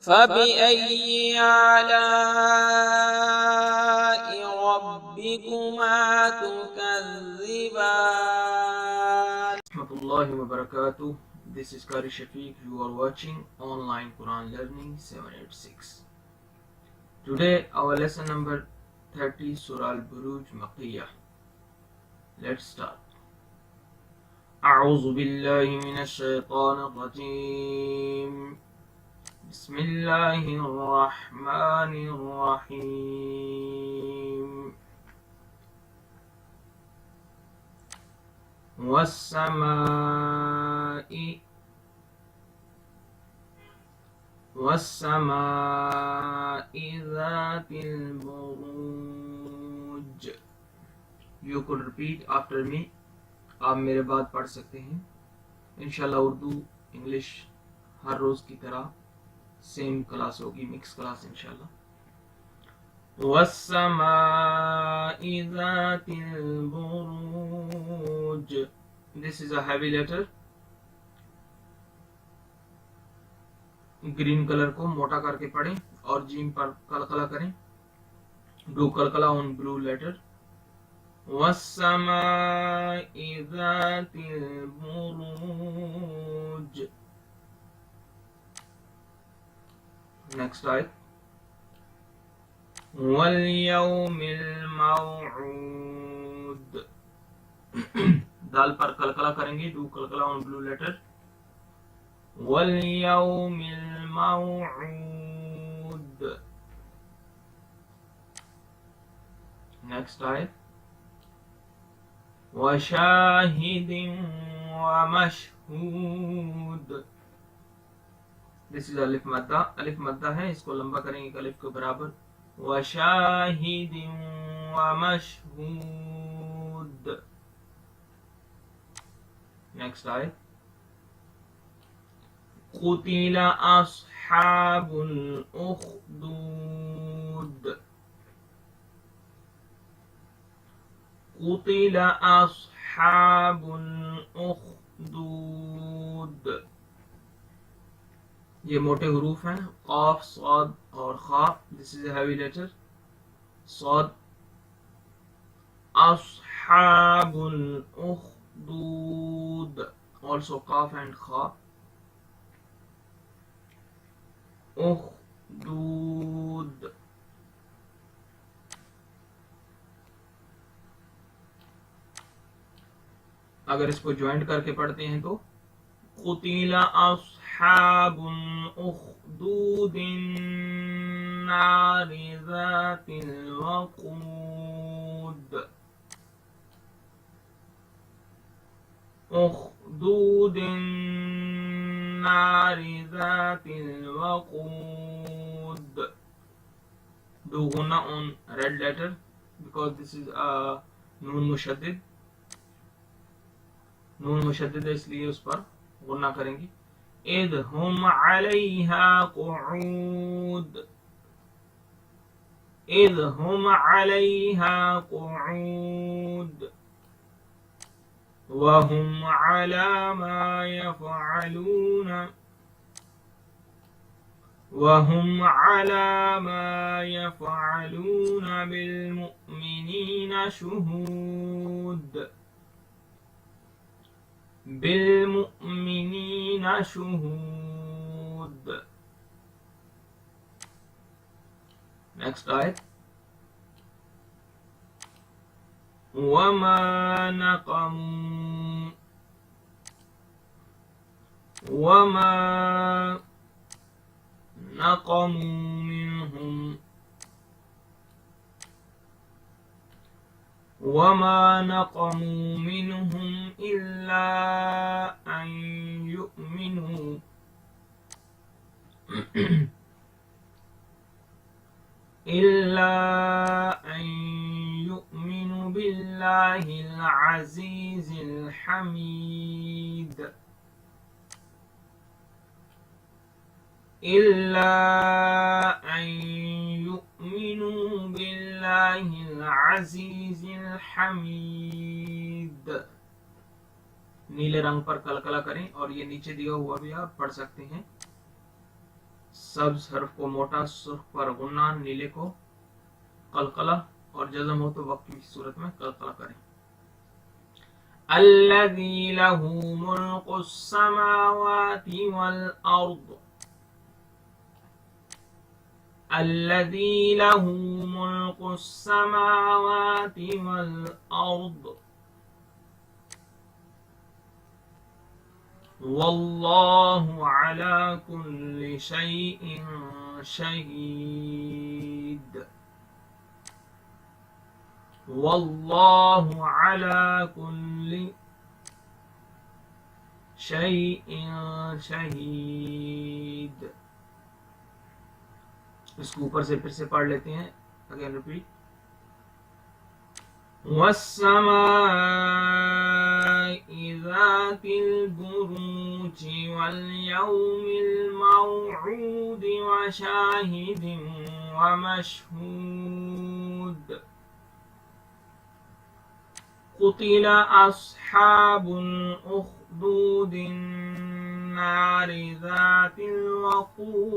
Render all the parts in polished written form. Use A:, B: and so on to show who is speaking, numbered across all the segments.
A: فبأي آلاء ربكما تكذبان. Rahmatullahi wa barakatuh. This is Qari Shafiq. You are watching online Quran Learning 786. Today our lesson number 30, Surah Al-Burooj Makkiyah. Let's start. أعوذ بالله من الشيطان الرجيم. بسم الله الرحمن الرحيم. والسماء ذات البروج. You could repeat after me. آپ میرے بعد پڑھ سکتے ہیں. انشاءاللہ اردو انگلش ہر روز کی طرح سیم کلاس ہوگی, مکس کلاس انشاءاللہ. وَالسَّمَاءِ ذَاتِ الْبُرُوجِ. This is a heavy letter. Green colour کو موٹا کر کے پڑھیں اور جیم پر قلقلہ کریں. ڈو قلقلہ on blue letter. وَالسَّمَاءِ ذَاتِ الْبُرُوجِ. Next ayat. وَالْيَوْمِ الْمَوْعُودِ. دال پر قلقلہ کریں گے, ڈو قلقلہ on blue letter. وَالْيَوْمِ الْمَوْعُودِ. Next ayat. وَشَاهِدٍ وَمَشْهُودٍ. This is الف مدہ. الف مدہ ہے, اس کو لمبا کریں گے الف کے برابر. وَشَاهِدٍ وَمَشْهُودٍ. Next ayat. قُتِلَ أَصْحَابُ الْأُخْدُودِ. قُتِلَ أَصْحَابُ الْأُخْدُودِ. یہ موٹے حروف ہیں, قاف, صاد اور خا. This is a heavy letter. صاد. أصحاب الأخدود. Also قاف and خا. أخدود. اگر اس کو جوائنٹ کر کے پڑھتے ہیں تو قتل اصحاب الاخدود النار ذات الوقود. اخدود النار ذات الوقود. Do gunna on red letter because this is a نون مشدد. نون مشدد ہے اس لیے اس پر غنہ کریں گی. اذ هم علیہا قعود. اذ هم علیہا قعود. وهم على ما يفعلون. وهم على ما يفعلون بالمؤمنين شهود. بالمؤمنين شهود. Next ayat. وما نقموا منهم وما نقموا منهم إلا أن يؤمنوا بالله العزيز الحميد. إلا أن يؤمنوا بالله العزيز الحميد. نیلے رنگ پر کلکلا کریں اور یہ نیچے دیا ہوا بھی آپ پڑھ سکتے ہیں. سبز حرف کو موٹا، سرخ پر غنہ، نیلے کو قلقلہ، اور جزم ہو تو وقت کی صورت میں قلقلہ کریں. الذی لہ ملک السماوات والارض، الذی لہ ملک السماوات والارض واللہ علی کل شیء شہید، واللہ علی کل شیء شہید. اس کو اوپر سے پھر سے پڑھ لیتے ہیں. Again repeat. والسماء ذات البروج واليوم الموعود وشاهد ومشهود قتل أصحاب الأخدود النار ذات الوقود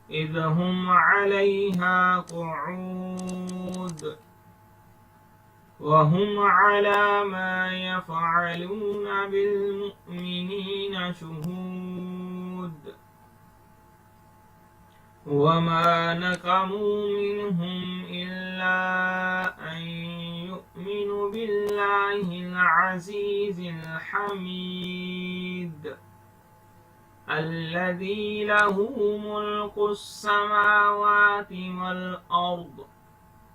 A: إذ هم عليها قعود وهم على ما يفعلون بالمؤمنين شهود وما نقموا منهم إلا أن يؤمنوا بالله العزيز الحميد الذي له ملك السماوات والأرض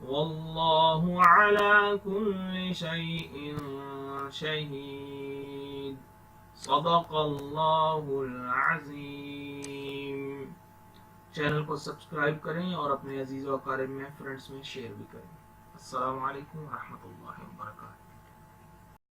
A: والله على كل شيء شهيد صدق الله العظيم. چینل کو سبسکرائب کریں اور اپنے عزیز و اقارب میں، فرینڈس میں شیئر بھی کریں. السلام علیکم ورحمۃ اللہ وبرکاتہ.